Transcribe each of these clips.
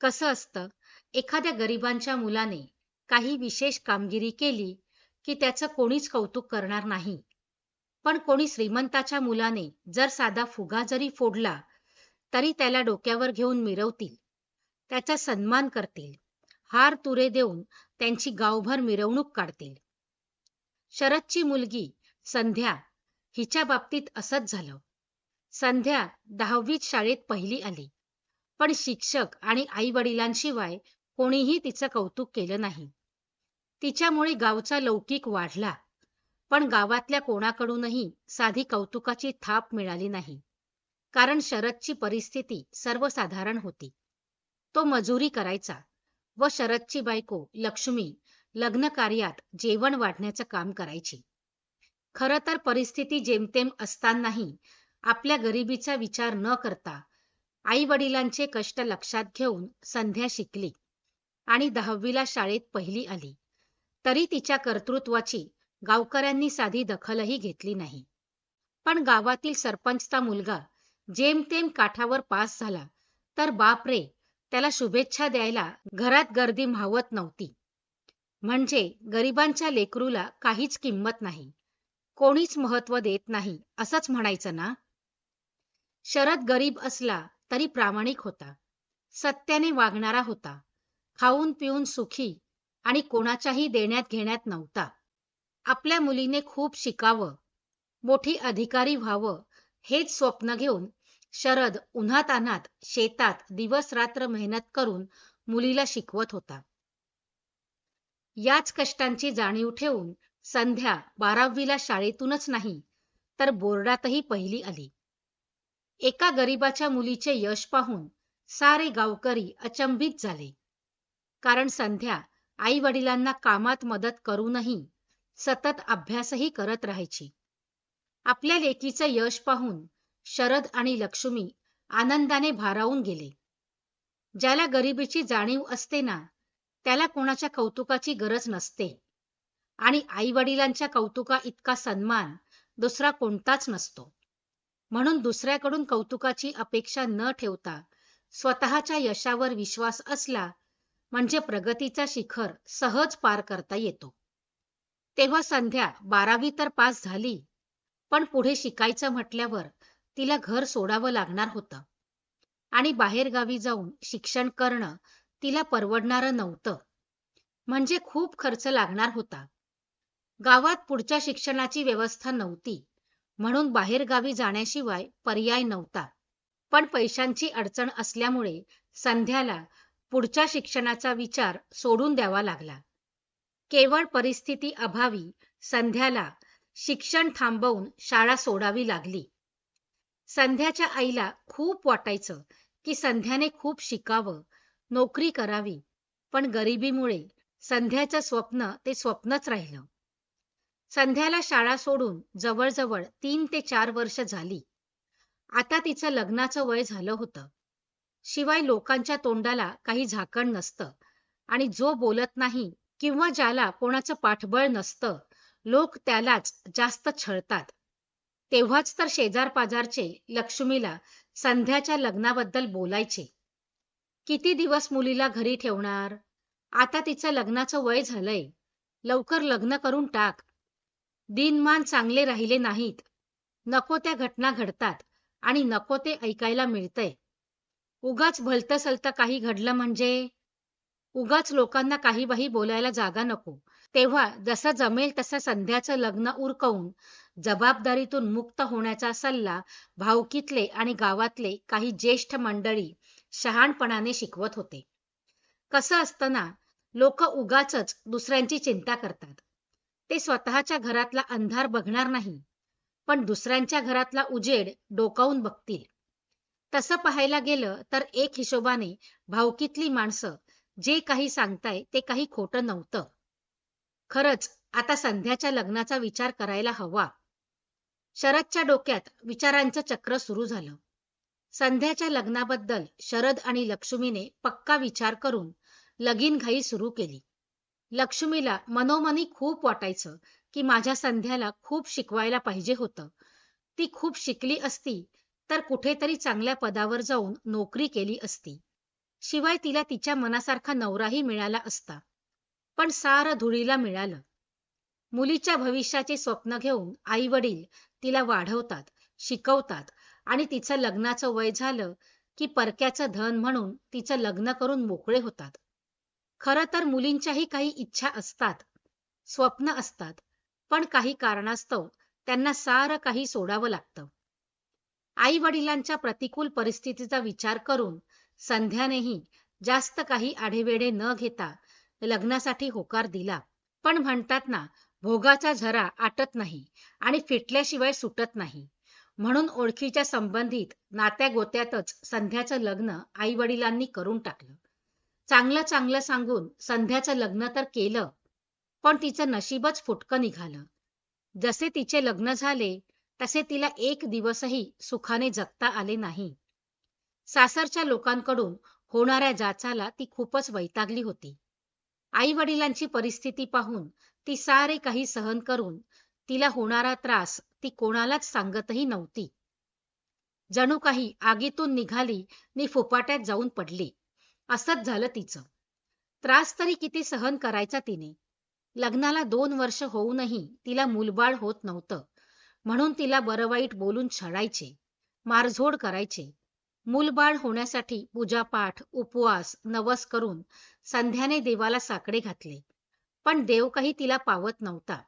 कसं असतं, एखाद्या गरिबांच्या मुलाने काही विशेष कामगिरी केली की त्याचं कोणीच कौतुक करणार नाही. पण कोणी श्रीमंताच्या मुलाने जर साधा फुगा जरी फोडला तरी त्याला डोक्यावर घेऊन मिरवतील, त्याचा सन्मान करतील, हार तुरे देऊन त्यांची गावभर मिरवणूक काढतील. शरदची मुलगी संध्या हिच्या बाबतीत असंच झालं. संध्या 10वीत शाळेत पहिली आली, पण शिक्षक आणि आई वडिलांशिवाय कोणीही तिचं कौतुक केलं नाही. तिच्यामुळे गावचा लौकिक वाढला, पण गावातल्या कोणाकडूनही साधी कौतुकाची थाप मिळाली नाही. कारण शरदची परिस्थिती सर्वसाधारण होती. तो मजुरी करायचा व शरदची बायको लक्ष्मी लग्न कार्यात जेवण वाढण्याचं काम करायची. खरं तर परिस्थिती जेमतेम असतानाही आपल्या गरिबीचा विचार न करता आई वडिलांचे कष्ट लक्षात घेऊन संध्या शिकली आणि 10वीला शाळेत पहिली आली. तरी तिच्या कर्तृत्वाची गावकऱ्यांनी साधी दखलही घेतली नाही. पण गावातील सरपंचचा मुलगा जेमतेम काठावर पास झाला तर बापरे, त्याला शुभेच्छा द्यायला घरात गर्दी मावत नव्हती. म्हणजे गरिबांच्या लेकरूला काहीच किंमत नाही, कोणीच महत्व देत नाही असंच म्हणायचं ना. शरद गरीब असला तरी प्रामाणिक होता, सत्याने वागणारा होता, खाऊन पिऊन सुखी आणि कोणाच्याही देण्यात घेण्यात नव्हता. आपल्या मुलीने खूप शिकावं, मोठी अधिकारी व्हावं हेच स्वप्न घेऊन शरद उन्हातान्हात शेतात दिवस रात्र मेहनत करून मुलीला शिकवत होता. याच कष्टांची जाणीव ठेवून संध्या 12वीला शाळेतूनच नाही तर बोर्डातही पहिली आली. एका गरिबाच्या मुलीचे यश पाहून सारे गावकरी अचंबित झाले. कारण संध्या आई वडिलांना कामात मदत करूनही सतत अभ्यासही करत राहायची. आपल्या लेकीचं यश पाहून शरद आणि लक्ष्मी आनंदाने भारावून गेले. ज्याला गरिबीची जाणीव असते ना, त्याला कोणाच्या कौतुकाची गरज नसते आणि आई वडिलांच्या कौतुका इतका सन्मान दुसरा कोणताच नसतो. म्हणून दुसऱ्याकडून कौतुकाची अपेक्षा न ठेवता स्वतःच्या यशावर विश्वास असला म्हणजे प्रगतीचा शिखर सहज पार करता येतो. तेव्हा संध्या 12वी तर पास झाली, पण पुढे शिकायचं म्हटल्यावर तिला घर सोडावं लागणार होतं आणि बाहेरगावी जाऊन शिक्षण करणं तिला परवडणारं नव्हतं. म्हणजे खूप खर्च लागणार होता. गावात पुढच्या शिक्षणाची व्यवस्था नव्हती, म्हणून बाहेरगावी जाण्याशिवाय पर्याय नव्हता. पण पैशांची अडचण असल्यामुळे संध्याला पुढच्या शिक्षणाचा विचार सोडून द्यावा लागला. केवळ परिस्थिती अभावी संध्याला शिक्षण थांबवून शाळा सोडावी लागली. संध्याच्या आईला खूप वाटायचं की संध्याने खूप शिकावं, नोकरी करावी, पण गरिबीमुळे संध्याचं स्वप्न ते स्वप्नच राहिलं. संध्याला शाळा सोडून जवळजवळ 3 ते 4 वर्ष झाली. आता तिचं लग्नाचं वय झालं होतं. शिवाय लोकांच्या तोंडाला काही झाकण नसतं आणि जो बोलत नाही किंवा ज्याला कोणाचं पाठबळ नसतं, लोक त्यालाच जास्त छळतात. तेव्हाच तर शेजार-पाजारचे लक्ष्मीला संध्याच्या लग्नाबद्दल बोलायचे. किती दिवस मुलीला घरी ठेवणार? आता तिचं लग्नाचं वय झालंय, लवकर लग्न करून टाक. दिनमान चांगले राहिले नाहीत, नको त्या घटना घडतात आणि नको ते ऐकायला मिळतंय. उगाच भलतं-सलतं काही घडलं म्हणजे उगाच लोकांना काहीबाही बोलायला जागा नको. तेव्हा जसं जमेल तसं संध्याचं लग्न उरकवून जबाबदारीतून मुक्त होण्याचा सल्ला भावकीतले आणि गावातले काही ज्येष्ठ मंडळी शहाणपणाने शिकवत होते. कसं असतं ना, लोक उगाचच दुसऱ्यांची चिंता करतात. ते स्वतःच्या घरातला अंधार बघणार नाही, पण दुसऱ्यांच्या घरातला उजेड डोकावून बघतील. तसं पाहायला गेलं तर एक हिशोबाने भावकीतली माणसं जे काही सांगताय ते काही खोटं नव्हतं. खरंच आता संध्याच्या लग्नाचा विचार करायला हवा. शरदच्या डोक्यात विचारांचं चक्र सुरू झालं. संध्याच्या लग्नाबद्दल शरद आणि लक्ष्मीने पक्का विचार करून लगीनघाई सुरू केली. लक्ष्मीला मनोमनी खूप वाटायचं की माझ्या संध्याला खूप शिकवायला पाहिजे होतं. ती खूप शिकली असती तर कुठेतरी चांगल्या पदावर जाऊन नोकरी केली असती. शिवाय तिला तिच्या मनासारखा नवराही मिळाला असता, पण सारं धुळीला मिळालं. मुलीच्या भविष्याचे स्वप्न घेऊन आई वडील तिला वाढवतात, शिकवतात आणि तिचं लग्नाचं वय झालं की परक्याचं धन म्हणून तिचं लग्न करून मोकळे होतात. खरं तर मुलींच्याही काही इच्छा असतात, स्वप्न असतात, पण काही कारणास्तव त्यांना सारं काही सोडावं लागतं. आई वडिलांच्या प्रतिकूल परिस्थितीचा विचार करून संध्यानेही जास्त काही आढेवेढे न घेता लग्नासाठी होकार दिला. पण म्हणतात ना, भोगाचा झरा आटत नाही आणि फिटल्याशिवाय सुटत नाही. म्हणून ओळखीच्या संबंधित नात्या गोत्यातच संध्याचं लग्न आई वडिलांनी करून टाकलं. चांगलं चांगलं सांगून संध्याचं लग्न तर केलं, पण तिचं नशीबच फुटकं निघालं. जसे तिचे लग्न झाले तसे तिला एक दिवसही सुखाने जगता आले नाही. सासरच्या लोकांकडून होणाऱ्या जाचाला ती खूपच वैतागली होती. आई वडिलांची परिस्थिती पाहून ती सारे काही सहन करून तिला होणारा त्रास ती कोणालाच सांगतही नव्हती. जणू काही आगीतून निघाली नि फुफाट्यात जाऊन पडली असंच झालं तिचं. त्रास तरी किती सहन करायचा तिने. लग्नाला 2 वर्ष होऊनही तिला मूलबाळ होत नव्हतं, म्हणून तिला बरं वाईट बोलून छळायचे, मारझोड करायचे. मूलबाळ होण्यासाठी पूजापाठ, उपवास, नवस करून संध्याने देवाला साकडे घातले, पण देव काही तिला पावत नव्हता.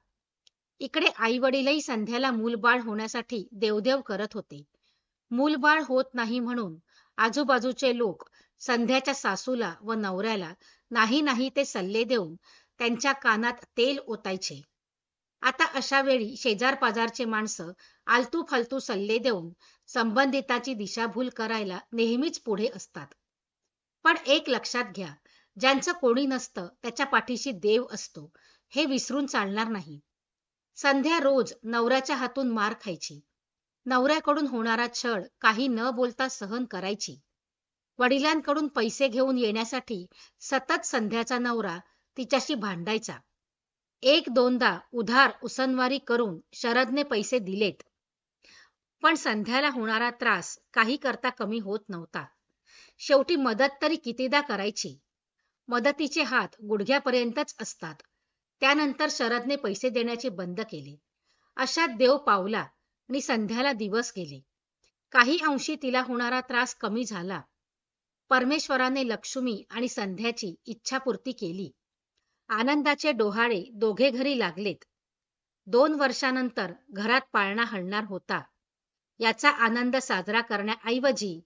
इकडे आई वडीलही संध्याला मूलबाळ होण्यासाठी देवदेव करत होते. मूलबाळ होत नाही म्हणून आजूबाजूचे लोक संध्याच्या सासूला व नवऱ्याला नाही नाही ते सल्ले देऊन त्यांच्या कानात तेल ओतायचे. आता अशा वेळी शेजार-पाजारचे माणसं आलतू फालतू सल्ले देऊन संबंधिताची दिशाभूल करायला नेहमीच पुढे असतात. पण एक लक्षात घ्या, ज्यांचं कोणी नसतं त्याच्या पाठीशी देव असतो, हे विसरून चालणार नाही. संध्या रोज नवऱ्याच्या हातून मार खायची. नवऱ्याकडून होणारा छळ काही न बोलता सहन करायची. वडिलांकडून पैसे घेऊन येण्यासाठी सतत संध्याचा नवरा तिच्याशी भांडायचा. एक दोनदा उधार उसनवारी करून शरदने पैसे दिलेत, पण संध्याला होणारा त्रास काही करता कमी होत नव्हता. शेवटी मदत तरी कितीदा करायची. मदतीचे हात गुडघ्यापर्यंतच असतात. त्यानंतर शरदने पैसे देण्याचे बंद केले. अशात देव पावला आणि संध्याला दिवस गेले. काही अंशी तिला होणारा त्रास कमी झाला. परमेश्वराने लक्ष्मी आणि संध्याची इच्छापूर्ती केली. आनंदाचे डोहाळे दोघे घरी लागलेत. 2 वर्षानंतर घरात पाळणा हलणार होता. याचा आनंद साजरा करण्याऐवजी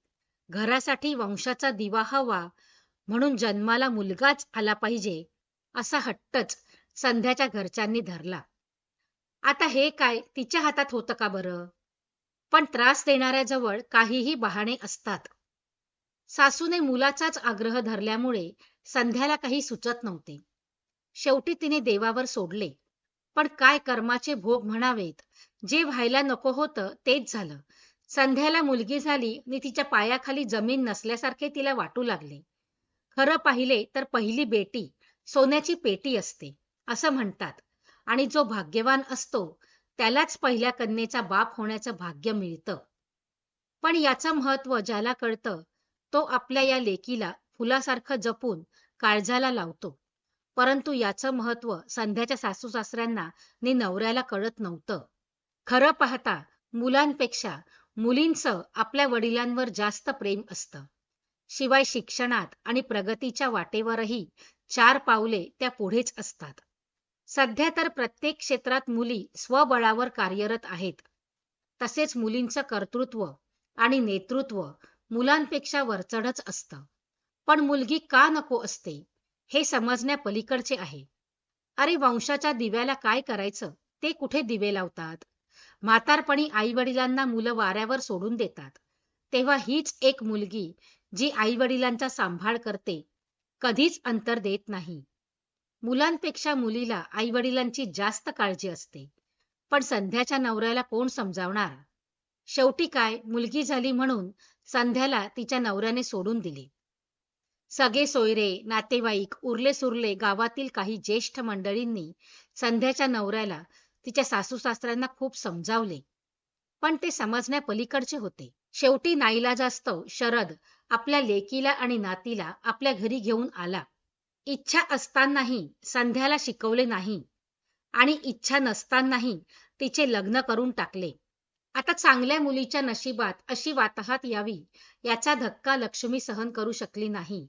घरासाठी वंशाचा दिवा हवा म्हणून जन्माला मुलगाच आला पाहिजे असा हट्टच संध्याच्या घरच्यांनी धरला. आता हे काय तिच्या हातात होतं का बरं? पण त्रास देणाऱ्याजवळ काहीही बहाणे असतात. सासूने मुलाचाच आग्रह धरल्यामुळे संध्याला काही सुचत नव्हते. शेवटी तिने देवावर सोडले. पण काय कर्माचे भोग म्हणावेत, जे व्हायला नको होतं तेच झालं. संध्याला मुलगी झाली आणि तिच्या पायाखाली जमीन नसल्यासारखे तिला वाटू लागले. खरं पाहिले तर पहिली बेटी सोन्याची पेटी असते असं म्हणतात, आणि जो भाग्यवान असतो त्यालाच पहिल्या कन्येचा बाप होण्याचं भाग्य मिळतं. पण याचं महत्त्व ज्याला कळतं तो आपल्या या लेकीला फुलासारखं जपून काळजाला लावतो. परंतु याचं महत्त्व संध्याच्या सासू-सासऱ्यांना नि नवऱ्याला कळत नव्हतं. खरं पाहता मुलांपेक्षा मुलींचं आपल्या वडिलांवर जास्त प्रेम असतं. शिवाय शिक्षणात आणि प्रगतीच्या वाटेवरही 4 पावले त्या पुढेच असतात. सध्या तर प्रत्येक क्षेत्रात मुली स्वबळावर कार्यरत आहेत. तसेच मुलींचं कर्तृत्व आणि नेतृत्व मुलांपेक्षा वरचढच असतं. पण मुलगी का नको असते हे समजण्यापलीकडचे आहे. अरे, वंशाच्या दिव्याला काय करायचं, ते कुठे दिवे लावतात. म्हातारपणी आई वडिलांना मुलं वाऱ्यावर सोडून देतात. तेव्हा हीच एक मुलगी जी आई वडिलांचा सांभाळ करते, कधीच अंतर देत नाही. मुलांपेक्षा मुलीला आई वडिलांची जास्त काळजी असते. पण संध्याच्या नवऱ्याला कोण समजावणार? शेवटी काय, मुलगी झाली म्हणून संध्याला तिच्या नवऱ्याने सोडून दिले. सगळे सोयरे, नातेवाईक, उरले सुरले गावातील काही ज्येष्ठ मंडळींनी संध्याच्या नवऱ्याला तिच्या सासू-सासऱ्यांना खूप समजावले, पण ते समजण्यापलीकडचे होते. शेवटी नाईलाजास्तव शरद आपल्या लेकीला आणि नातीला आपल्या घरी घेऊन आला. इच्छा असतानाही संध्याला शिकवले नाही आणि इच्छा नसतानाही तिचे लग्न करून टाकले. आता चांगल्या मुलीच्या नशिबात अशी वाताहत यावी याचा धक्का लक्ष्मी सहन करू शकली नाही.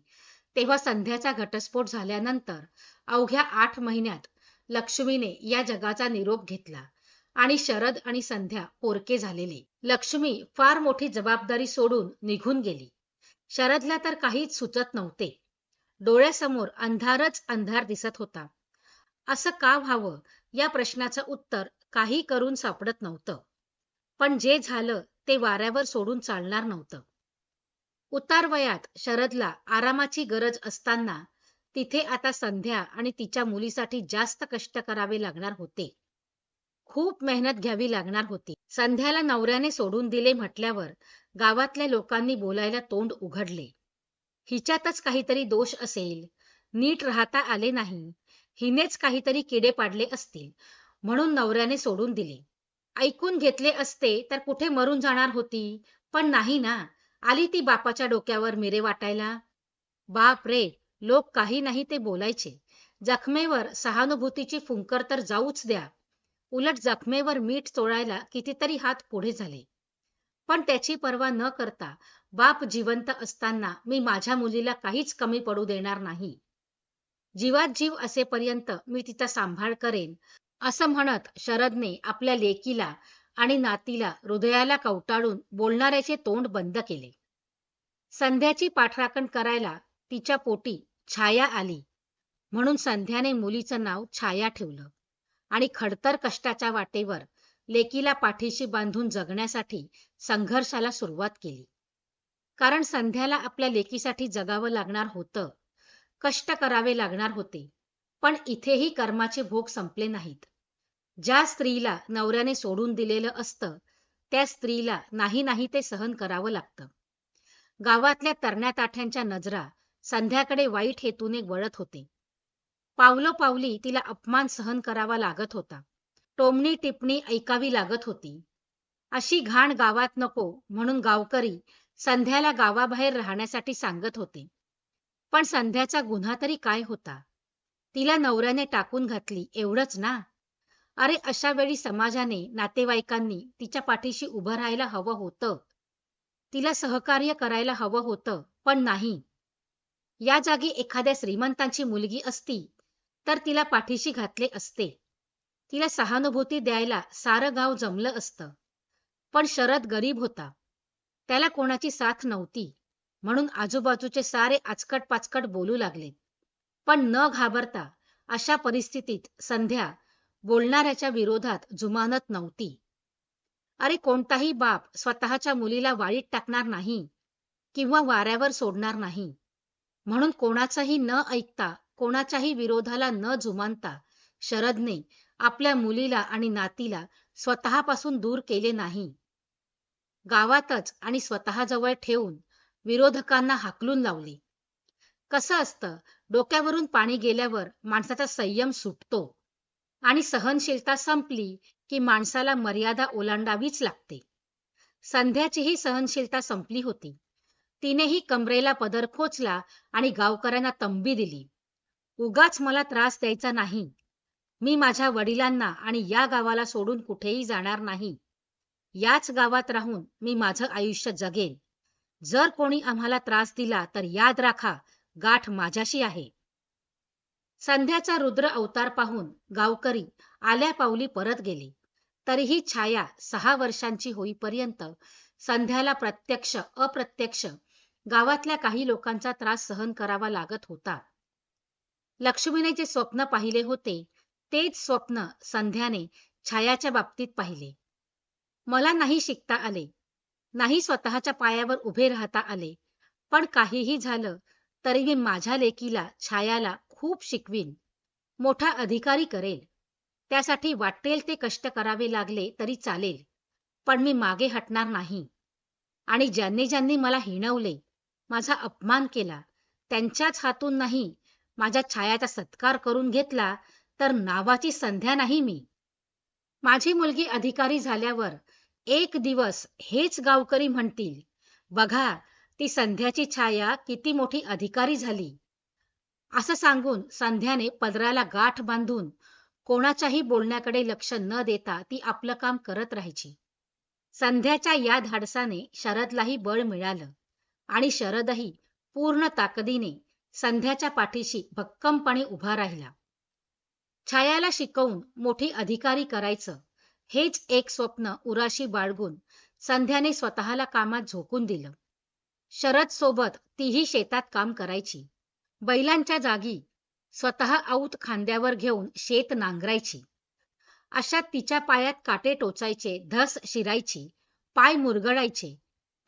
तेव्हा संध्याचा घटस्फोट झाल्यानंतर अवघ्या 8 महिन्यात लक्ष्मीने या जगाचा निरोप घेतला आणि शरद आणि संध्या पोरके झालेले. लक्ष्मी फार मोठी जबाबदारी सोडून निघून गेली. शरदला तर काहीच सुचत नव्हते. डोळ्यासमोर अंधारच अंधार दिसत होता. असं का व्हावं या प्रश्नाचं उत्तर काही करून सापडत नव्हतं. पण जे झालं ते वाऱ्यावर सोडून चालणार नव्हतं. उतार वयात शरदला आरामाची गरज असताना तिथे आता संध्या आणि तिच्या मुलीसाठी जास्त कष्ट करावे लागणार होते. खूप मेहनत घ्यावी लागणार होती. संध्याला नवऱ्याने सोडून दिले म्हटल्यावर गावातल्या लोकांनी बोलायला तोंड उघडले. हिच्यातच काहीतरी दोष असेल, नीट राहता आले नाही, हिनेच काहीतरी किडे पाडले असतील म्हणून नवऱ्याने सोडून दिले. ऐकून घेतले असते तर कुठे मरून जाणार होती, पण नाही ना, आली ती बापाच्या डोक्यावर मिरे वाटायला. बाप रे, लोक काही नाही ते बोलायचे. जखमेवर सहानुभूतीची फुंकर तर जाऊच द्या, उलट जखमेवर मीठ चोळायला कितीतरी हात पुढे झाले. पण त्याची पर्वा न करता बाप जिवंत असताना मी माझ्या मुलीला काहीच कमी पडू देणार नाही. जीवात जीव असेपर्यंत मी तिचा सांभाळ करेन, असं म्हणत शरदने आपल्या लेकीला आणि नातीला हृदयाला कवटाळून बोलणाऱ्याचे तोंड बंद केले. संध्याची पाठराखण करायला तिच्या पोटी छाया आली म्हणून संध्याने मुलीचं नाव छाया ठेवलं आणि खडतर कष्टाच्या वाटेवर लेकीला पाठीशी बांधून जगण्यासाठी संघर्षाला सुरुवात केली. कारण संध्याला आपल्या लेकीसाठी जगावं लागणार होतं, कष्ट करावे लागणार होते. पण इथेही कर्माचे भोग संपले नाहीत. ज्या स्त्रीला नवऱ्याने सोडून दिलेलं असतं त्या स्त्रीला नाही नाही ते सहन करावं लागतं. गावातल्या तरण्या ताठ्यांच्या नजरा संध्याकडे वाईट हेतूने वळत होते. पावलोपावली तिला अपमान सहन करावा लागत होता. टोमणी टिप्पणी ऐकावी लागत होती. अशी घाण गावात नको म्हणून गावकरी संध्याला गावाबाहेर राहण्यासाठी सांगत होते. पण संध्याचा गुन्हा तरी काय होता? तिला नवऱ्याने टाकून घातली एवढंच ना. अरे अशा वेळी समाजाने, नातेवाईकांनी तिच्या पाठीशी उभं राहायला हवं होतं, तिला सहकार्य करायला हवं होतं, पण नाही. या जागी एखाद्या श्रीमंतांची मुलगी असती तर तिला पाठीशी घातले असते. तिला सहानुभूती द्यायला सारं गाव जमलं असतं. पण शरद गरीब होता, त्याला कोणाची साथ नव्हती म्हणून आजूबाजूचे सारे आचकट पाचकट बोलू लागले. पण न घाबरता अशा परिस्थितीत संध्या बोलणाऱ्याच्या विरोधात जुमानत नव्हती. अरे कोणताही बाप स्वतःच्या मुलीला वाळीत टाकणार नाही किंवा वाऱ्यावर सोडणार नाही. म्हणून कोणाचाही न ऐकता, कोणाच्याही विरोधाला न जुमानता शरदने आपल्या मुलीला आणि नातीला स्वतःपासून दूर केले नाही. गावातच आणि स्वतःजवळ ठेवून विरोधकांना हाकलून लावले. कसं असतं, डोक्यावरून पाणी गेल्यावर माणसाचा संयम सुटतो आणि सहनशीलता संपली की माणसाला मर्यादा ओलांडावीच लागते. संध्याचीही सहनशीलता संपली होती. तिनेही कमरेला पदर खोचला आणि गावकऱ्यांना तंबी दिली. उगाच मला त्रास द्यायचा नाही. मी माझ्या वडिलांना आणि या गावाला सोडून कुठेही जाणार नाही. याच गावात राहून मी माझं आयुष्य जगेन. जर कोणी आम्हाला त्रास दिला तर याद राखा, गाठ माझ्याशी आहे. संध्याचा रुद्र अवतार पाहून गावकरी आल्या पावली परत गेले. तरीही छाया 6 वर्षांची होईपर्यंत संध्याला प्रत्यक्ष अप्रत्यक्ष गावातल्या काही लोकांचा त्रास सहन करावा लागत होता. लक्ष्मीने जे स्वप्न पाहिले होते तेच स्वप्न संध्याने छायाच्या बाबतीत पाहिले. मला नाही शिकता आले, नाही स्वतःच्या पायावर उभे राहता आले, पण काहीही झालं तरी मी माझ्या लेकीला छायाला खूप शिकवीन, मोठा अधिकारी करेल. त्यासाठी वाटेल ते कष्ट करावे लागले तरी चालेल, पण मी मागे हटणार नाही. आणि ज्यांनी ज्यांनी मला हिणवले, माझा अपमान केला, त्यांच्याच हातून नाही माझ्या छायाचा सत्कार करून घेतला तर नावाची संध्या नाही मी. माझी मुलगी अधिकारी झाल्यावर एक दिवस हेच गावकरी म्हणतील, बघा ती संध्याची छाया किती मोठी अधिकारी झाली असं सांगून संध्याने पदराला गाठ बांधून कोणाच्याही बोलण्याकडे लक्ष न देता ती आपलं काम करत राहायची. संध्याच्या या धाडसाने शरदलाही बळ मिळालं आणि शरदही पूर्ण ताकदीने संध्याच्या पाठीशी भक्कमपणे उभा राहिला. छायाला शिकवून मोठी अधिकारी करायचं हेच एक स्वप्न उराशी बाळगून संध्याने स्वतःला कामात झोकून दिलं. शरद सोबत तीही शेतात काम करायची. बैलांच्या जागी स्वतः औत खांद्यावर घेऊन शेत नांगरायची. अशात तिच्या पायात काटे टोचायचे, धस शिरायची, पाय मुरगळायचे,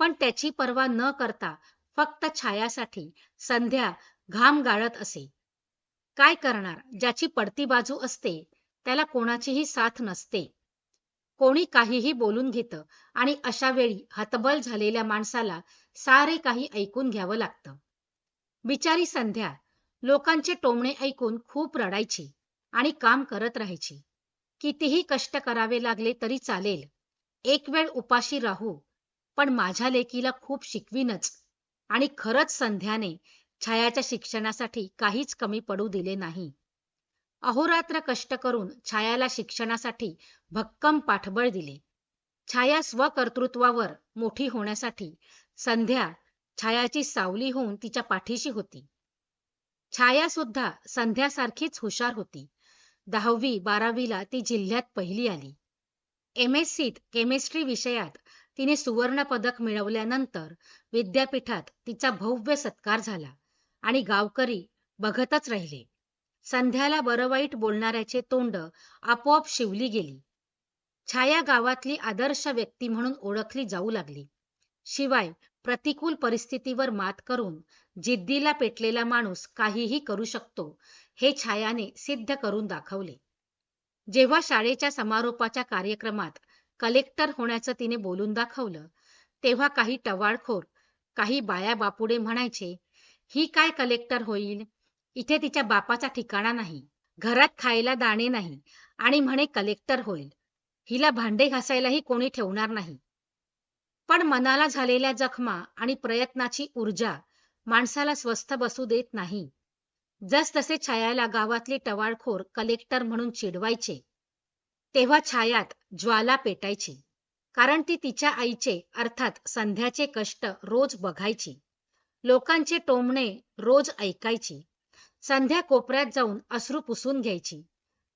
पण त्याची पर्वा न करता फक्त छायासाठी संध्या घाम गाळत असे. काय करणार, ज्याची पडती बाजू असते त्याला कोणाचीही साथ नसते. कोणी काहीही बोलून घेतं आणि अशा वेळी हतबल झालेल्या माणसाला सारे काही ऐकून घ्यावं लागतं. बिचारी संध्या लोकांचे टोमणे ऐकून खूप रडायची आणि काम करत राहायची. कितीही कष्ट करावे लागले तरी चालेल, एक वेळ उपाशी राहू, पण माझ्या लेकीला खूप शिकवीनच. आणि खरंच संध्याने छायाच्या शिक्षणासाठी काहीच कमी पडू दिले नाही. अहोरात्र कष्ट करून छायाला शिक्षणासाठी भक्कम पाठबळ दिले. छाया स्वकर्तृत्वावर मोठी होण्यासाठी संध्या छायाची सावली होऊन तिच्या पाठीशी होती. छाया सुद्धा संध्यासारखीच हुशार होती. 10वी-12वीला ती जिल्ह्यात पहिली आली. MSCत केमिस्ट्री विषयात तिने सुवर्ण पदक मिळवल्यानंतर विद्यापीठात तिचा भव्य सत्कार झाला आणि गावकरी बघतच राहिले. संध्याला बरं वाईट बोलणाऱ्याचे तोंड आपोआप शिवली गेली. छाया गावातली आदर्श व्यक्ती म्हणून ओळखली जाऊ लागली. शिवाय प्रतिकूल परिस्थितीवर मात करून जिद्दीला पेटलेला माणूस काहीही करू शकतो हे छायाने सिद्ध करून दाखवले. जेव्हा शाळेच्या समारोपाच्या कार्यक्रमात कलेक्टर होण्याचं तिने बोलून दाखवलं, तेव्हा काही टवाळखोर, काही बाया बापुडे म्हणायचे, ही काय कलेक्टर होईल, इथे तिच्या बापाचा ठिकाणा नाही, घरात खायला दाणे नाही आणि म्हणे कलेक्टर होईल, हिला भांडे घासायलाही कोणी ठेवणार नाही. पण मनाला झालेल्या जखमा आणि प्रयत्नाची ऊर्जा माणसाला स्वस्थ बसू देत नाही. जसजसे छायाला गावातले टवाळखोर कलेक्टर म्हणून चिडवायचे, तेव्हा छायात ज्वाला पेटायची. कारण ती तिच्या आईचे अर्थात संध्याचे कष्ट रोज बघायची, लोकांचे टोमणे रोज ऐकायची. संध्या कोपऱ्यात जाऊन अश्रू पुसून घ्यायची,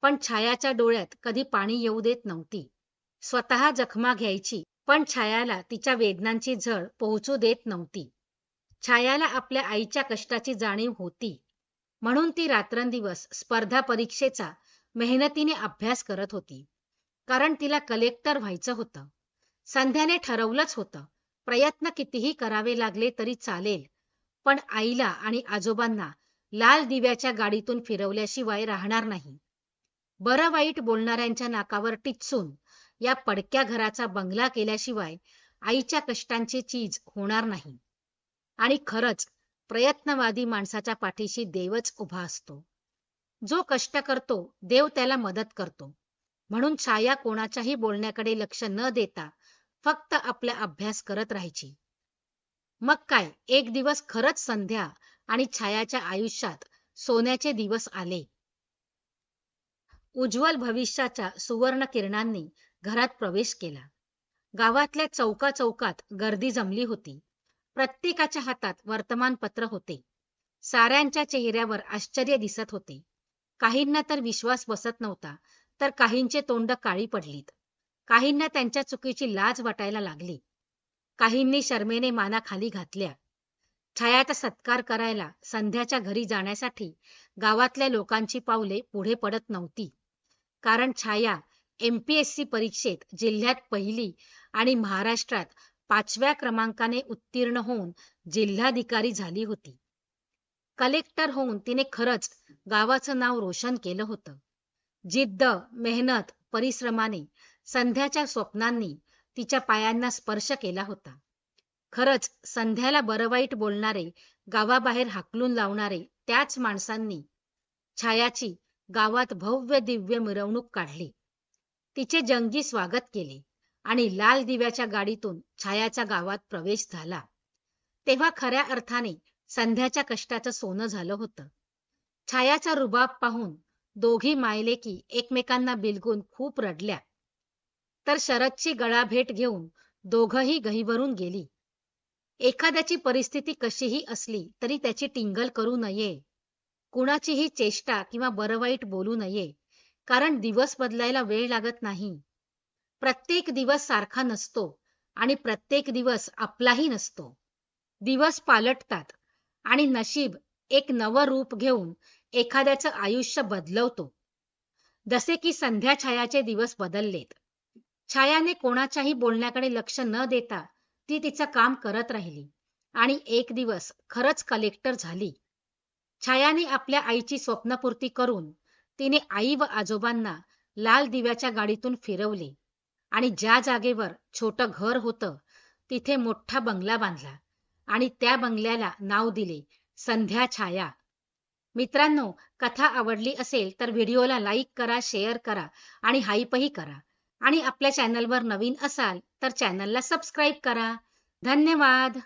पण छायाच्या डोळ्यात कधी पाणी येऊ देत नव्हती. स्वतः जखमा घ्यायची, पण छायाला तिच्या वेदनांची झळ पोहोचू देत नव्हती. छायाला आपल्या आईच्या कष्टाची जाणीव होती, म्हणून ती रात्रंदिवस स्पर्धा परीक्षेचा मेहनतीने अभ्यास करत होती. कारण तिला कलेक्टर व्हायचं होतं. संध्याने ठरवलंच होतं, प्रयत्न कितीही करावे लागले तरी चालेल, पण आईला आणि आजोबांना लाल दिव्याच्या गाडीतून फिरवल्याशिवाय राहणार नाही. बरं वाईट बोलणाऱ्यांच्या नाकावर टिच्चून या पडक्या घराचा बंगला केल्याशिवाय आईच्या कष्टांची चीज होणार नाही. आणि खरंच प्रयत्नवादी माणसाच्या पाठीशी देवच उभा असतो. जो कष्ट करतो देव त्याला मदत करतो. म्हणून छाया कोणाच्याही बोलण्याकडे लक्ष न देता फक्त आपला अभ्यास करत राहायची. मग काय, एक दिवस खरंच संध्या आणि छायाच्या आयुष्यात सोन्याचे दिवस आले. उज्ज्वल भविष्याच्या सुवर्ण किरणांनी घरात प्रवेश केला. गावातल्या चौकाचौकात गर्दी जमली होती. प्रत्येकाच्या हातात वर्तमानपत्र होते. साऱ्यांच्या चेहऱ्यावर आश्चर्य दिसत होते. काहींना तर विश्वास बसत नव्हता, तर काहींचे तोंड काळी पडलीत. काहींना त्यांच्या चुकीची लाज वाटायला लागली. काहींनी शरमेने माना खाली घातल्या. छायाचा सत्कार करायला संध्याच्या घरी जाण्यासाठी गावातल्या लोकांची पावले पुढे पडत नव्हती. कारण छाया MPSC परीक्षेत जिल्ह्यात पहिली आणि महाराष्ट्रात 5व्या क्रमांकाने उत्तीर्ण होऊन जिल्हाधिकारी झाली होती. कलेक्टर होऊन तिने खरंच गावाचं नाव रोशन केलं होतं. जिद्द, मेहनत, परिश्रमाने संध्याच्या स्वप्नांनी तिच्या पायांना स्पर्श केला होता. खरंच संध्याला बरं वाईट बोलणारे, गावाबाहेर हाकलून लावणारे त्याच माणसांनी छायाची गावात भव्य दिव्य मिरवणूक काढली. तिचे जंगी स्वागत केले आणि लाल दिव्याच्या गाडीतून छायाच्या गावात प्रवेश झाला. तेव्हा खऱ्या अर्थाने संध्याच्या कष्टाचं सोनं झालं होतं. छायाचा रुबाब पाहून दोघी मायलेकी एकमेकांना बिलगून खूप रडल्या. तर शरदची गळाभेट घेऊन दोघंही गहिवरून गेली. एखाद्याची परिस्थिती कशीही असली तरी त्याची टिंगल करू नये. कुणाचीही चेष्टा किंवा बरं वाईट बोलू नये, कारण दिवस बदलायला वेळ लागत नाही. प्रत्येक दिवस सारखा नसतो आणि प्रत्येक दिवस आपलाही नसतो. दिवस पालटतात आणि नशीब एक नवं रूप घेऊन एखाद्याचं आयुष्य बदलवतो. जसे की संध्या छायाचे दिवस बदललेत. छायाने कोणाच्याही बोलण्याकडे लक्ष न देता ती तिचं काम करत राहिली आणि एक दिवस खरंच कलेक्टर झाली. छायाने आपल्या आईची स्वप्नपूर्ती करून तिने आई व आजोबांना लाल दिव्याच्या गाडीतून फिरवले आणि ज्या जागेवर छोटं घर होतं तिथे मोठा बंगला बांधला आणि त्या बंगल्याला नाव दिले संध्या छाया. मित्रांनो, कथा आवडली असेल तर व्हिडिओला लाईक करा, शेअर करा आणि हाईपही करा. आणि आपल्या चॅनलवर नवीन असाल तर चॅनलला सबस्क्राईब करा. धन्यवाद.